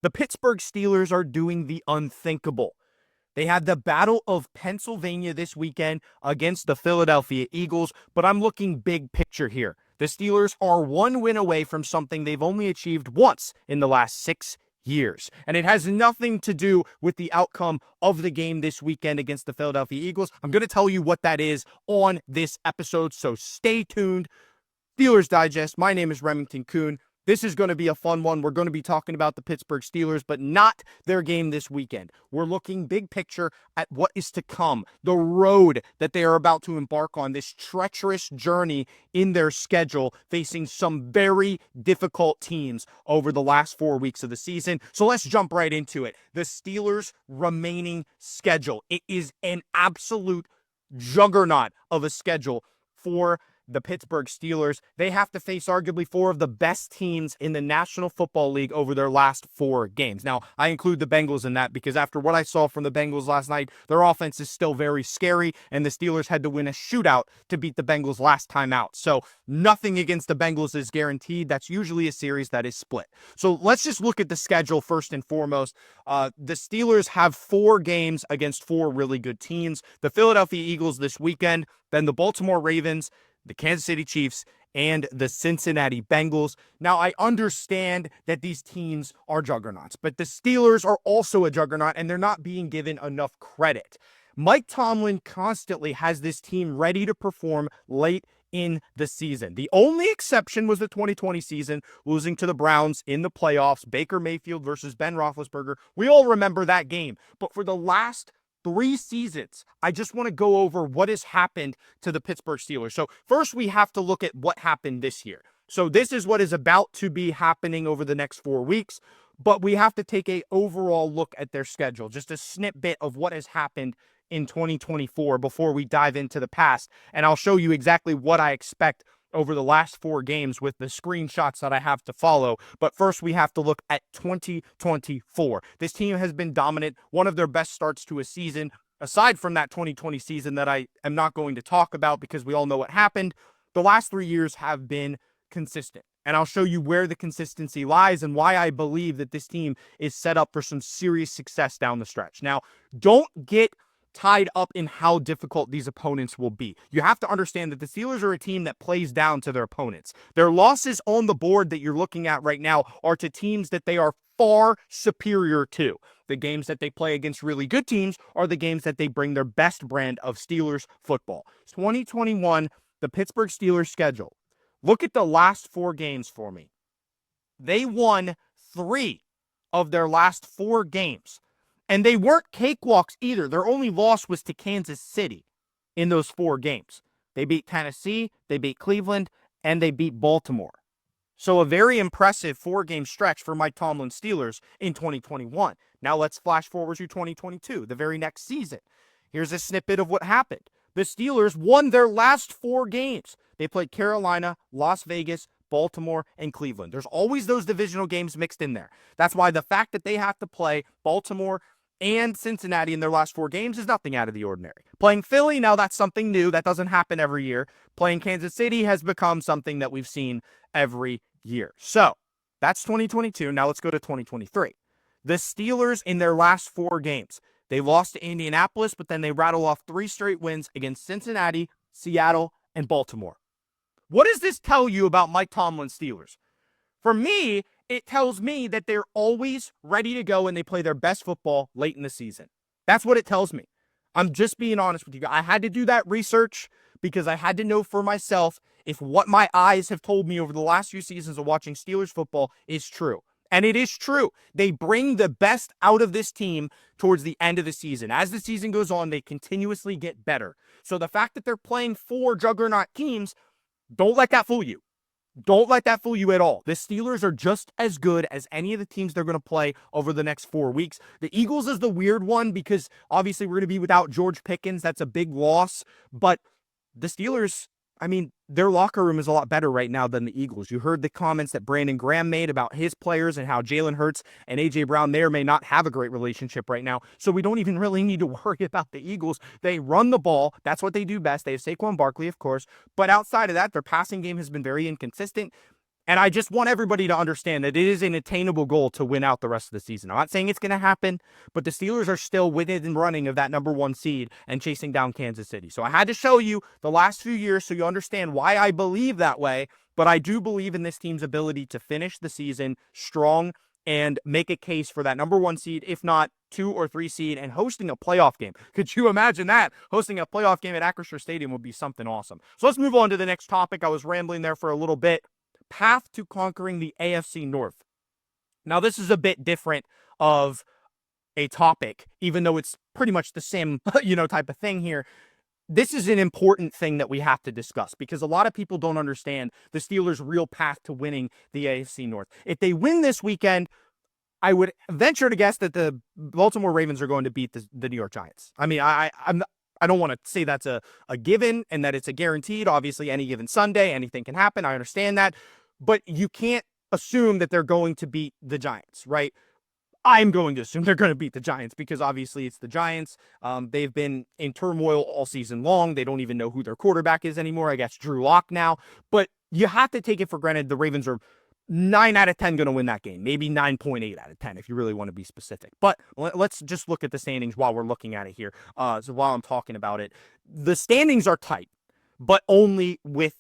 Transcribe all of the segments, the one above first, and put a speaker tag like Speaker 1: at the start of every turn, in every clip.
Speaker 1: The Pittsburgh Steelers are doing the unthinkable. They had the Battle of Pennsylvania this weekend against the Philadelphia Eagles, but I'm looking big picture here. The Steelers are one win away from something they've only achieved once in the last 6 years. And it has nothing to do with the outcome of the game this weekend against the Philadelphia Eagles. I'm going to tell you what that is on this episode, so stay tuned. Steelers Digest. My name is Remington Kuhn. This is going to be a fun one. We're going to be talking about the Pittsburgh Steelers, but not their game this weekend. We're looking big picture at what is to come, the road that they are about to embark on, this treacherous journey in their schedule, facing some very difficult teams over the last 4 weeks of the season. So let's jump right into it. The Steelers' remaining schedule. It is an absolute juggernaut of a schedule for the Pittsburgh Steelers. They have to face arguably four of the best teams in the National Football League over their last 4 games. Now, I include the Bengals in that because after what I saw from the Bengals last night, their offense is still very scary, and the Steelers had to win a shootout to beat the Bengals last time out. So nothing against the Bengals is guaranteed. That's usually a series that is split. So let's just look at the schedule first and foremost. The Steelers have 4 games against 4 really good teams. The Philadelphia Eagles this weekend, then the Baltimore Ravens, the Kansas City Chiefs, and the Cincinnati Bengals. Now, I understand that these teams are juggernauts, but the Steelers are also a juggernaut, and they're not being given enough credit. Mike Tomlin constantly has this team ready to perform late in the season. The only exception was the 2020 season, losing to the Browns in the playoffs, Baker Mayfield versus Ben Roethlisberger. We all remember that game. But for the last 3 seasons, I just want to go over what has happened to the Pittsburgh Steelers. So first, we have to look at what happened this year. So this is what is about to be happening over the next 4 weeks, but we have to take an overall look at their schedule, just a snippet of what has happened in 2024 before we dive into the past. And I'll show you exactly what I expect over the last 4 games with the screenshots that I have to follow. But first, we have to look at 2024. This team has been dominant, one of their best starts to a season, aside from that 2020 season that I am not going to talk about because we all know what happened. The last 3 years have been consistent. And I'll show you where the consistency lies and why I believe that this team is set up for some serious success down the stretch. Now, don't get tied up in how difficult these opponents will be. You have to understand that the Steelers are a team that plays down to their opponents. Their losses on the board that you're looking at right now are to teams that they are far superior to. The games that they play against really good teams are the games that they bring their best brand of Steelers football. 2021, the Pittsburgh Steelers schedule. Look at the last 4 games for me. They won 3 of their last 4 games. And they weren't cakewalks either. Their only loss was to Kansas City in those 4 games. They beat Tennessee, they beat Cleveland, and they beat Baltimore. So a very impressive 4-game stretch for Mike Tomlin Steelers in 2021. Now let's flash forward to 2022, the very next season. Here's a snippet of what happened. The Steelers won their last 4 games. They played Carolina, Las Vegas, Baltimore, and Cleveland. There's always those divisional games mixed in there. That's why the fact that they have to play Baltimore and Cincinnati in their last 4 games is nothing out of the ordinary. Playing Philly, now that's something new. That doesn't happen every year. Playing Kansas City has become something that we've seen every year. So that's 2022. Now let's go to 2023. The Steelers in their last 4 games, they lost to Indianapolis, but then they rattle off 3 straight wins against Cincinnati, Seattle, and Baltimore. What does this tell you about Mike Tomlin's Steelers? For me, it tells me that they're always ready to go and they play their best football late in the season. That's what it tells me. I'm just being honest with you. I had to do that research because I had to know for myself if what my eyes have told me over the last few seasons of watching Steelers football is true. And it is true. They bring the best out of this team towards the end of the season. As the season goes on, they continuously get better. So the fact that they're playing 4 juggernaut teams, don't let that fool you. Don't let that fool you at all. The Steelers are just as good as any of the teams they're going to play over the next 4 weeks. The Eagles is the weird one because obviously we're going to be without George Pickens. That's a big loss. But the Steelers, I mean, their locker room is a lot better right now than the Eagles. You heard the comments that Brandon Graham made about his players and how Jalen Hurts and A.J. Brown may or may not have a great relationship right now. So we don't even really need to worry about the Eagles. They run the ball. That's what they do best. They have Saquon Barkley, of course. But outside of that, their passing game has been very inconsistent. And I just want everybody to understand that it is an attainable goal to win out the rest of the season. I'm not saying it's going to happen, but the Steelers are still within running of that number 1 seed and chasing down Kansas City. So I had to show you the last few years so you understand why I believe that way. But I do believe in this team's ability to finish the season strong and make a case for that number 1 seed, if not 2 or 3 seed, and hosting a playoff game. Could you imagine that? Hosting a playoff game at Acrisure Stadium would be something awesome. So let's move on to the next topic. I was rambling there for a little bit. Path to conquering the AFC North. Now, this is a bit different of a topic, even though it's pretty much the same, type of thing here. This is an important thing that we have to discuss because a lot of people don't understand the Steelers' real path to winning the AFC North. If they win this weekend, I would venture to guess that the Baltimore Ravens are going to beat the New York Giants. I mean, I don't want to say that's a given and that it's a guaranteed. Obviously, any given Sunday, anything can happen. I understand that. But you can't assume that they're going to beat the Giants, right? I'm going to assume they're going to beat the Giants because obviously it's the Giants. They've been in turmoil all season long. They don't even know who their quarterback is anymore. I guess Drew Lock now. But you have to take it for granted the Ravens are 9 out of 10 going to win that game. Maybe 9.8 out of 10 if you really want to be specific. But let's just look at the standings while we're looking at it here. So while I'm talking about it, the standings are tight, but only with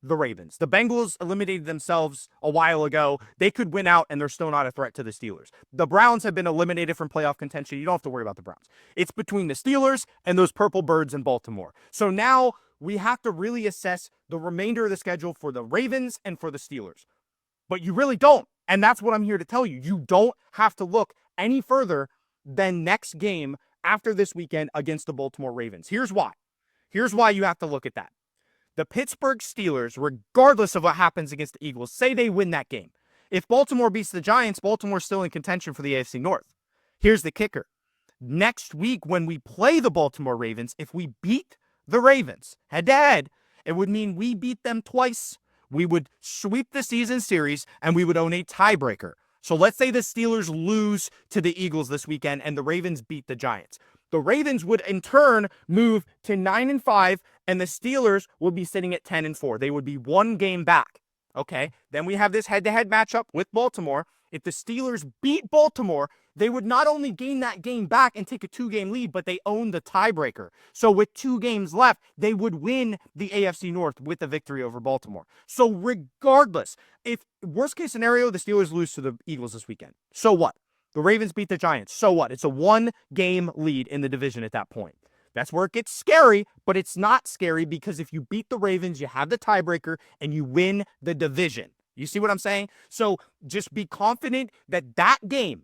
Speaker 1: the Ravens. The Bengals eliminated themselves a while ago. They could win out, and they're still not a threat to the Steelers. The Browns have been eliminated from playoff contention. You don't have to worry about the Browns. It's between the Steelers and those purple birds in Baltimore. So now we have to really assess the remainder of the schedule for the Ravens and for the Steelers. But you really don't. And that's what I'm here to tell you. You don't have to look any further than next game after this weekend against the Baltimore Ravens. Here's why. Here's why you have to look at that. The Pittsburgh Steelers, regardless of what happens against the Eagles, say they win that game. If Baltimore beats the Giants, Baltimore's still in contention for the AFC North. Here's the kicker. Next week, when we play the Baltimore Ravens, if we beat the Ravens head-to-head, it would mean we beat them twice. We would sweep the season series, and we would own a tiebreaker. So let's say the Steelers lose to the Eagles this weekend, and the Ravens beat the Giants. The Ravens would in turn move to 9-5, and the Steelers would be sitting at 10-4. They would be 1 game back. Okay, then we have this head-to-head matchup with Baltimore. If the Steelers beat Baltimore, they would not only gain that game back and take a 2-game lead, but they own the tiebreaker. So with 2 games left, they would win the AFC North with a victory over Baltimore. So regardless, if worst case scenario, the Steelers lose to the Eagles this weekend, so what? The Ravens beat the Giants. So what? It's a 1-game lead in the division at that point. That's where it gets scary, but it's not scary because if you beat the Ravens, you have the tiebreaker and you win the division. You see what I'm saying? So just be confident that that game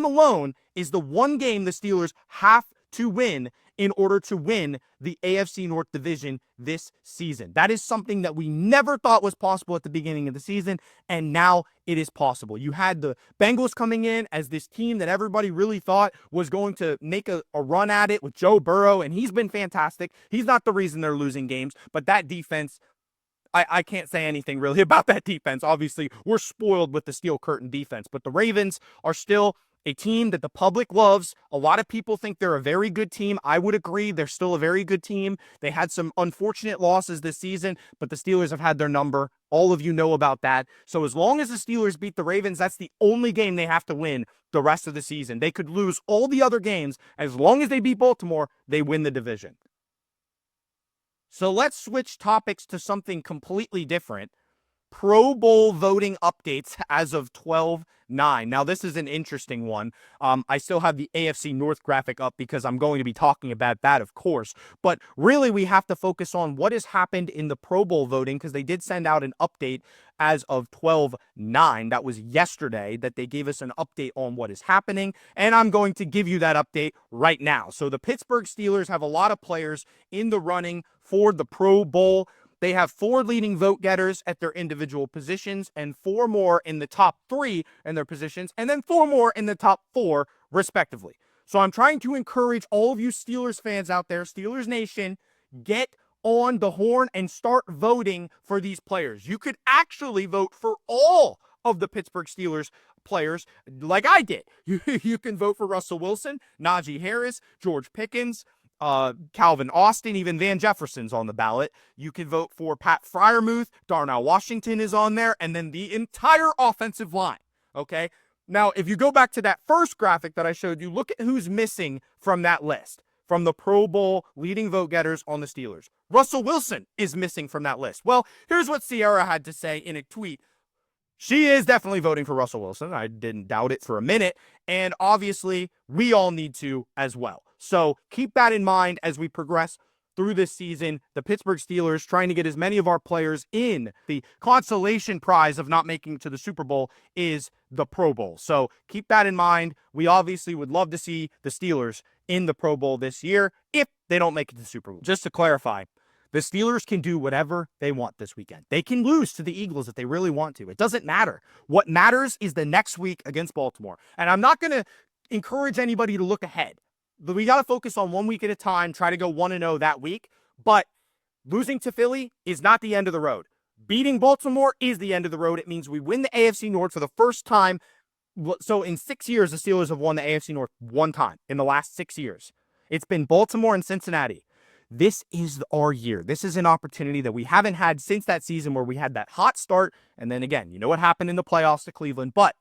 Speaker 1: alone is the 1 game the Steelers have to win in order to win the AFC North division this season. That is something that we never thought was possible at the beginning of the season, and now it is possible. You had the Bengals coming in as this team that everybody really thought was going to make a run at it with Joe Burrow, and he's been fantastic. He's not the reason they're losing games, but that defense, I can't say anything really about that defense. Obviously, we're spoiled with the Steel Curtain defense, but the Ravens are still a team that the public loves. A lot of people think they're a very good team. I would agree. They're still a very good team. They had some unfortunate losses this season, but the Steelers have had their number. All of you know about that. So as long as the Steelers beat the Ravens, that's the only game they have to win the rest of the season. They could lose all the other games. As long as they beat Baltimore, they win the division. So let's switch topics to something completely different. Pro Bowl voting updates as of 12/9. Now, this is an interesting one. I still have the AFC North graphic up because I'm going to be talking about that, of course. But really, we have to focus on what has happened in the Pro Bowl voting because they did send out an update as of 12/9. That was yesterday that they gave us an update on what is happening. And I'm going to give you that update right now. So the Pittsburgh Steelers have a lot of players in the running for the Pro Bowl. They have 4 leading vote getters at their individual positions and 4 more in the top 3 in their positions and then 4 more in the top 4 respectively. So I'm trying to encourage all of you Steelers fans out there, Steelers Nation, get on the horn and start voting for these players. You could actually vote for all of the Pittsburgh Steelers players like I did. You can vote for Russell Wilson, Najee Harris, George Pickens, Calvin Austin, even Van Jefferson's on the ballot. You can vote for Pat Freiermuth, Darnell Washington is on there, and then the entire offensive line, okay? Now, if you go back to that first graphic that I showed you, look at who's missing from that list, from the Pro Bowl leading vote getters on the Steelers. Russell Wilson is missing from that list. Well, here's what Sierra had to say in a tweet. She is definitely voting for Russell Wilson. I didn't doubt it for a minute. And obviously, we all need to as well. So keep that in mind as we progress through this season. The Pittsburgh Steelers trying to get as many of our players in. The consolation prize of not making it to the Super Bowl is the Pro Bowl. So keep that in mind. We obviously would love to see the Steelers in the Pro Bowl this year if they don't make it to the Super Bowl. Just to clarify, the Steelers can do whatever they want this weekend. They can lose to the Eagles if they really want to. It doesn't matter. What matters is the next week against Baltimore. And I'm not going to encourage anybody to look ahead. We got to focus on 1 week at a time, try to go 1-0 that week. But losing to Philly is not the end of the road. Beating Baltimore is the end of the road. It means we win the AFC North for the first time. So in 6 years, the Steelers have won the AFC North one time in the last 6 years. It's been Baltimore and Cincinnati. This is our year. This is an opportunity that we haven't had since that season where we had that hot start. And then again, you know what happened in the playoffs to Cleveland. But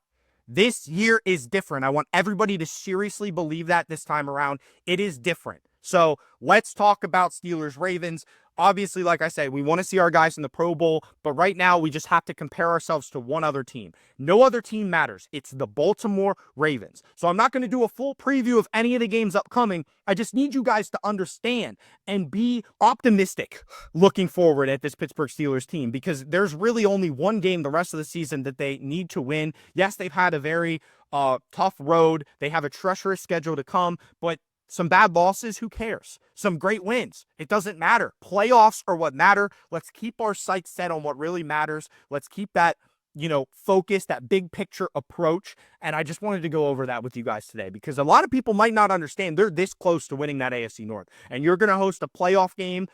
Speaker 1: this year is different. I want everybody to seriously believe that this time around. It is different. So let's talk about Steelers-Ravens. Obviously, like I said, we want to see our guys in the Pro Bowl, but right now we just have to compare ourselves to one other team. No other team matters. It's the Baltimore Ravens. So I'm not going to do a full preview of any of the games upcoming. I just need you guys to understand and be optimistic looking forward at this Pittsburgh Steelers team, because there's really only one game the rest of the season that they need to win. Yes, they've had a very tough road. They have a treacherous schedule to come, but some bad losses, who cares? Some great wins. It doesn't matter. Playoffs are what matter. Let's keep our sights set on what really matters. Let's keep that, focus, that big picture approach. And I just wanted to go over that with you guys today, because a lot of people might not understand they're this close to winning that AFC North. And you're going to host a playoff game.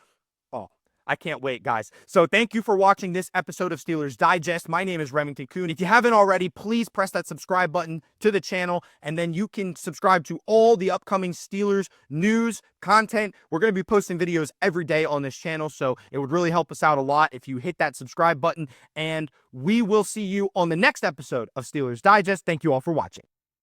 Speaker 1: Oh, I can't wait, guys. So thank you for watching this episode of Steelers Digest. My name is Remington Kuhn. If you haven't already, please press that subscribe button to the channel, and then you can subscribe to all the upcoming Steelers news content. We're going to be posting videos every day on this channel, so it would really help us out a lot if you hit that subscribe button, and we will see you on the next episode of Steelers Digest. Thank you all for watching.